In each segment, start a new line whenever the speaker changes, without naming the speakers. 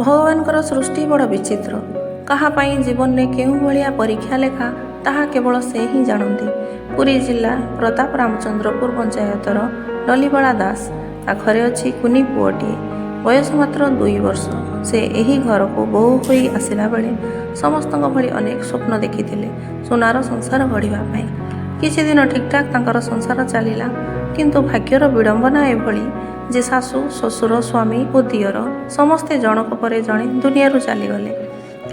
ଭଗବାନଙ୍କର ସୃଷ୍ଟି ବଡ଼ ବିଚିତ୍ର। କାହା ପାଇଁ ଜୀବନରେ କେଉଁ ଭଳିଆ ପରୀକ୍ଷା ଲେଖା ତାହା କେବଳ ସେ ହିଁ ଜାଣନ୍ତି। ପୁରୀ ଜିଲ୍ଲା ପ୍ରତାପ ରାମଚନ୍ଦ୍ରପୁର ପଞ୍ଚାୟତର ଡଲିବାଳା ଦାସ ପାଖରେ ଅଛି କୁନି ପୁଅଟିଏ। ବୟସ ମାତ୍ର 2 ବର୍ଷ। ସେ ଏହି ଘରକୁ ବୋହୂ ହୋଇ ଆସିଲା ବେଳେ ସମସ୍ତଙ୍କ ଭଳି ଅନେକ ସ୍ୱପ୍ନ ଦେଖିଥିଲେ ସୁନାର ସଂସାର ଗଢ଼ିବା ପାଇଁ। କିଛି ଦିନ ଠିକ୍ଠାକ୍ ତାଙ୍କର ସଂସାର ଚାଲିଲା, କିନ୍ତୁ ଭାଗ୍ୟର ବିଡ଼ମ୍ବନା ଏଭଳି ଯେ ଶାଶୁ, ଶ୍ୱଶୁର, ସ୍ୱାମୀ ଓ ଦିଅର ସମସ୍ତେ ଜଣକ ପରେ ଜଣେ ଦୁନିଆରୁ ଚାଲିଗଲେ।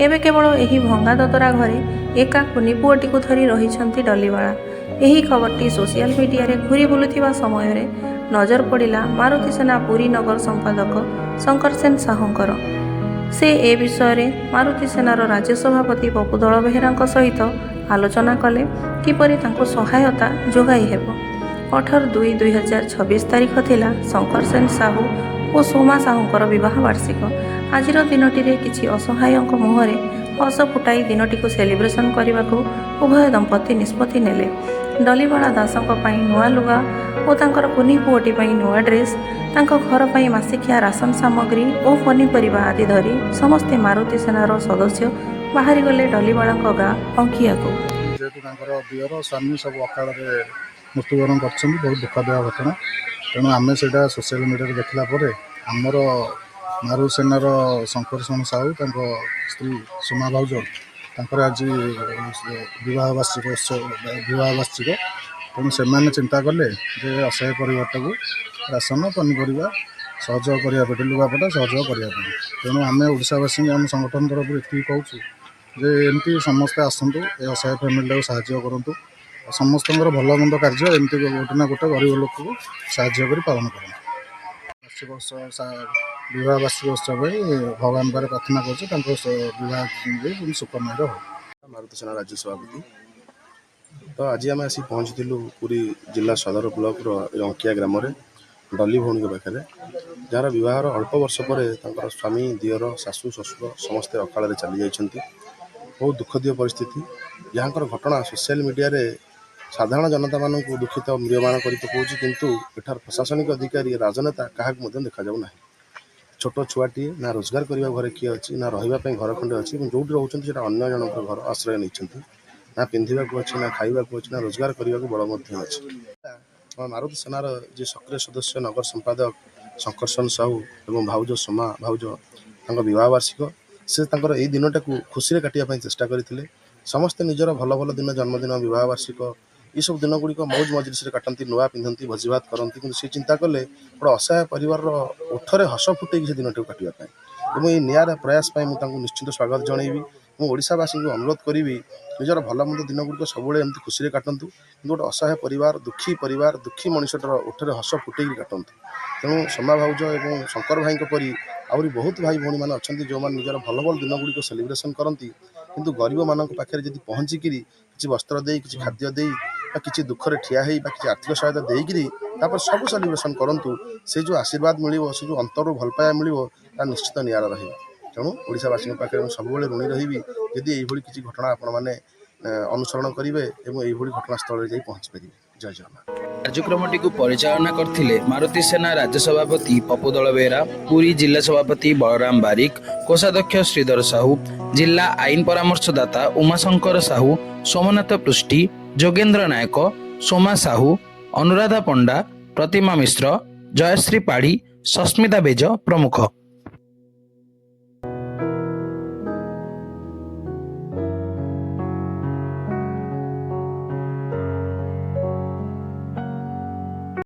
ଏବେ କେବଳ ଏହି ଭଙ୍ଗା ଦଦରା ଘରେ ଏକା କୁନି ପୁଅଟିକୁ ଧରି ରହିଛନ୍ତି ଡଲିବାଳା। ଏହି ଖବରଟି ସୋସିଆଲ ମିଡ଼ିଆରେ ଘୁରି ବୁଲୁଥିବା ସମୟରେ ନଜର ପଡ଼ିଲା ମାରୁତି ସେନା ପୁରୀ ନଗର ସମ୍ପାଦକ ଶଙ୍କର ସେନ ସାହୁଙ୍କର। ସେ ଏ ବିଷୟରେ ମାରୁତି ସେନାର ରାଜ୍ୟ ସଭାପତି ପପୁ ଦଳବେହେରାଙ୍କ ସହିତ ଆଲୋଚନା କଲେ କିପରି ତାଙ୍କୁ ସହାୟତା ଯୋଗାଇ ହେବ। 18/2/2026 ତାରିଖ ଥିଲା ଶଙ୍କର ସେନ ସାହୁ ଓ ସୋମା ସାହୁଙ୍କର ବିବାହ ବାର୍ଷିକ। ଆଜିର ଦିନଟିରେ କିଛି ଅସହାୟଙ୍କ ମୁହଁରେ ହସ ଫୁଟାଇ ଦିନଟିକୁ ସେଲିବ୍ରେସନ୍ କରିବାକୁ ଉଭୟ ଦମ୍ପତି ନିଷ୍ପତ୍ତି ନେଲେ। ଡଲିବାଳା ଦାସଙ୍କ ପାଇଁ ନୂଆ ଲୁଗା ଓ ତାଙ୍କର କୁନି ପୁଅଟି ପାଇଁ ନୂଆ ଡ୍ରେସ୍, ତାଙ୍କ ଘର ପାଇଁ ମାସିକିଆ ରାସନ ସାମଗ୍ରୀ ଓ ପନିପରିବା ଆଦି ଧରି ସମସ୍ତେ ମାରୁତି ସେନାର ସଦସ୍ୟ ବାହାରିଗଲେ ଡଲିବାଳାଙ୍କ ଗାଁ ଅଙ୍କିଆକୁ।
ଯେହେତୁ ତାଙ୍କର ଦିଅର ସ୍ୱାମୀ ସବୁ ଅକାଳରେ ମୃତ୍ୟୁବରଣ କରିଛନ୍ତି, ବହୁତ ଦୁଃଖଦାୟକ ଘଟଣା। ତେଣୁ ଆମେ ସେଇଟା ସୋସିଆଲ ମିଡ଼ିଆରେ ଦେଖିଲା ପରେ ଆମର ମାରୁତି ସେନାର ଶଙ୍କର ସେନ ସାହୁ, ତାଙ୍କ ସ୍ତ୍ରୀ ସୋମା ଭାଉଜ, ତାଙ୍କର ଆଜି ବିବାହ ବାର୍ଷିକ। ତେଣୁ ସେମାନେ ଚିନ୍ତା କଲେ ଯେ ଅସହାୟ ପରିବାରଟାକୁ ରାସନ ପନିପରିବା ସହଯୋଗ କରିବା ପାଇଁ, ଲୁଗାପଟା ସହଯୋଗ କରିବା ପାଇଁ। ତେଣୁ ଆମେ ଓଡ଼ିଶାବାସୀଙ୍କୁ ଆମ ସଂଗଠନ ତରଫରୁ ଏତିକି କହୁଛୁ ଯେ ଏମିତି ସମସ୍ତେ ଆସନ୍ତୁ, ଏ ଅସହାୟ ଫ୍ୟାମିଲିଟାକୁ ସାହାଯ୍ୟ କରନ୍ତୁ। ସମସ୍ତଙ୍କର ଭଲ ମନ୍ଦ କାର୍ଯ୍ୟ ଏମିତି ଗୋଟେ ନା ଗୋଟେ ଗରିବ ଲୋକକୁ ସାହାଯ୍ୟ କରି ପାଳନ କରନ୍ତୁ। ବିବାହ ବାର୍ଷିକ ଉତ୍ସବ ପାଇଁ ଭଗବାନ ପାଖରେ ପ୍ରାର୍ଥନା କରୁଛୁ ତାଙ୍କ ବିବାହ ସୁଖମୟର ହଉ।
ମାରୁତି ସେନା ରାଜ୍ୟ ସଭାପତି। ତ ଆଜି ଆମେ ଆସି ପହଞ୍ଚିଥିଲୁ ପୁରୀ ଜିଲ୍ଲା ସଦର ବ୍ଲକର ଅଙ୍କିଆ ଗ୍ରାମରେ ଡଲି ଭଉଣୀଙ୍କ ପାଖରେ, ଯାହାର ବିବାହର ଅଳ୍ପ ବର୍ଷ ପରେ ତାଙ୍କର ସ୍ୱାମୀ, ଦିଅର, ଶାଶୁ, ଶ୍ୱଶୁର ସମସ୍ତେ ଅକାଳରେ ଚାଲିଯାଇଛନ୍ତି। ବହୁତ ଦୁଃଖଦୀୟ ପରିସ୍ଥିତି, ଯାହାଙ୍କର ଘଟଣା ସୋସିଆଲ ମିଡ଼ିଆରେ ସାଧାରଣ ଜନତାମାନଙ୍କୁ ଦୁଃଖିତ ମ୍ରିୟମାଣ କରି ପକାଉଛି, କିନ୍ତୁ ଏଠାର ପ୍ରଶାସନିକ ଅଧିକାରୀ, ରାଜନେତା କାହାକୁ ମଧ୍ୟ ଦେଖାଯାଉ ନାହିଁ। ଛୋଟ ଛୁଆଟିଏ, ନା ରୋଜଗାର କରିବାକୁ ଘରେ କିଏ ଅଛି, ନା ରହିବା ପାଇଁ ଘର ଖଣ୍ଡେ ଅଛି, ଏବଂ ଯେଉଁଠି ରହୁଛନ୍ତି ସେଇଟା ଅନ୍ୟ ଜଣଙ୍କର ଘର ଆଶ୍ରୟ ନେଇଛନ୍ତି। ନା ପିନ୍ଧିବାକୁ ଅଛି, ନା ଖାଇବାକୁ ଅଛି, ନା ରୋଜଗାର କରିବାକୁ ବଳ ମଧ୍ୟ ଅଛି। ମାରୁତି ସେନାର ଯିଏ ସକ୍ରିୟ ସଦସ୍ୟ ନଗର ସମ୍ପାଦକ ଶଙ୍କର ସେନ ସାହୁ ଏବଂ ଭାଉଜ ସୋମା ଭାଉଜ, ତାଙ୍କ ବିବାହ ବାର୍ଷିକ, ସେ ତାଙ୍କର ଏହି ଦିନଟାକୁ ଖୁସିରେ କାଟିବା ପାଇଁ ଚେଷ୍ଟା କରିଥିଲେ। ସମସ୍ତେ ନିଜର ଭଲ ଭଲ ଦିନ, ଜନ୍ମଦିନ, ବିବାହ ବାର୍ଷିକ ଏସବୁ ଦିନ ଗୁଡ଼ିକ ମୌଜ ମଜଲିସରେ କାଟନ୍ତି, ନୂଆ ପିନ୍ଧନ୍ତି, ଭୋଜିଭାତ କରନ୍ତି। କିନ୍ତୁ ସେ ଚିନ୍ତା କଲେ ଗୋଟେ ଅସହାୟ ପରିବାରର ଓଠରେ ହସ ଫୁଟେଇକି ସେ ଦିନଟିକୁ କାଟିବା ପାଇଁ, ଏବଂ ଏହି ନିଆରା ପ୍ରୟାସ ପାଇଁ ମୁଁ ତାଙ୍କୁ ନିଶ୍ଚିତ ସ୍ୱାଗତ ଜଣାଇବି। ମୁଁ ଓଡ଼ିଶାବାସୀଙ୍କୁ ଅନୁରୋଧ କରିବି ନିଜର ଭଲ ମନ୍ଦ ଦିନ ଗୁଡ଼ିକ ସବୁବେଳେ ଏମିତି ଖୁସିରେ କାଟନ୍ତୁ, କିନ୍ତୁ ଗୋଟେ ଅସହାୟ ପରିବାର, ଦୁଃଖୀ ମଣିଷଟାର ଓଠରେ ହସ ଫୁଟେଇକି କାଟନ୍ତୁ। ତେଣୁ ସୋମା ଭାଉଜ ଏବଂ ଶଙ୍କର ଭାଇଙ୍କ ପରି ଆହୁରି ବହୁତ ଭାଇ ଭଉଣୀମାନେ ଅଛନ୍ତି ଯେଉଁମାନେ ନିଜର ଭଲ ଭଲ ଦିନ ଗୁଡ଼ିକ ସେଲିବ୍ରେସନ୍ କରନ୍ତି, କିନ୍ତୁ ଗରିବମାନଙ୍କ ପାଖରେ ଯଦି ପହଞ୍ଚିକିରି କିଛି ବସ୍ତ୍ର ଦେଇ, କିଛି ଖାଦ୍ୟ ଦେଇ, ବା କିଛି ଦୁଃଖରେ ଠିଆ ହେଇ, ବା କିଛି ଆର୍ଥିକ ସହାୟତା ଦେଇକିରି ତାପରେ ସବୁ ସେଲିବ୍ରେସନ୍ କରନ୍ତୁ, ସେ ଯେଉଁ ଆଶୀର୍ବାଦ ମିଳିବ, ସେ ଯେଉଁ ଅନ୍ତରରୁ ଭଲ ପାଇବା ମିଳିବ, ତାହା ନିଶ୍ଚିତ ନିଆରା ରହିବ। ତେଣୁ ଓଡ଼ିଶାବାସୀଙ୍କ ପାଖରେ ମୁଁ ସବୁବେଳେ ଋଣୀ ରହିବି ଯଦି ଏଇଭଳି କିଛି ଘଟଣା ଆପଣମାନେ ଅନୁସରଣ କରିବେ ଏବଂ ଏଇଭଳି ଘଟଣାସ୍ଥଳରେ ଯାଇ ପହଞ୍ଚିପାରିବେ। ଜୟ ଜଗନ୍ନାଥ।
କାର୍ଯ୍ୟକ୍ରମଟିକୁ ପରିଚାଳନା କରିଥିଲେ ମାରୁତି ସେନା ରାଜ୍ୟ ସଭାପତି ପପୁ ଦଳବେହେରା, ପୁରୀ ଜିଲ୍ଲା ସଭାପତି ବଳରାମ ବାରିକ, କୋଷାଧ୍ୟକ୍ଷ ଶ୍ରୀଧର ସାହୁ, ଜିଲ୍ଲା ଆଇନ ପରାମର୍ଶଦାତା ଉମାଶଙ୍କର ସାହୁ, ସୋମନାଥ ପୃଷ୍ଟି, ଯୋଗେନ୍ଦ୍ର ନାୟକ, ସୋମା ସାହୁ, ଅନୁରାଧା ପଣ୍ଡା, ପ୍ରତିମା ମିଶ୍ର, ଜୟଶ୍ରୀ ପାଢ଼ୀ, ସସ୍ମିତା ବେଜ ପ୍ରମୁଖ।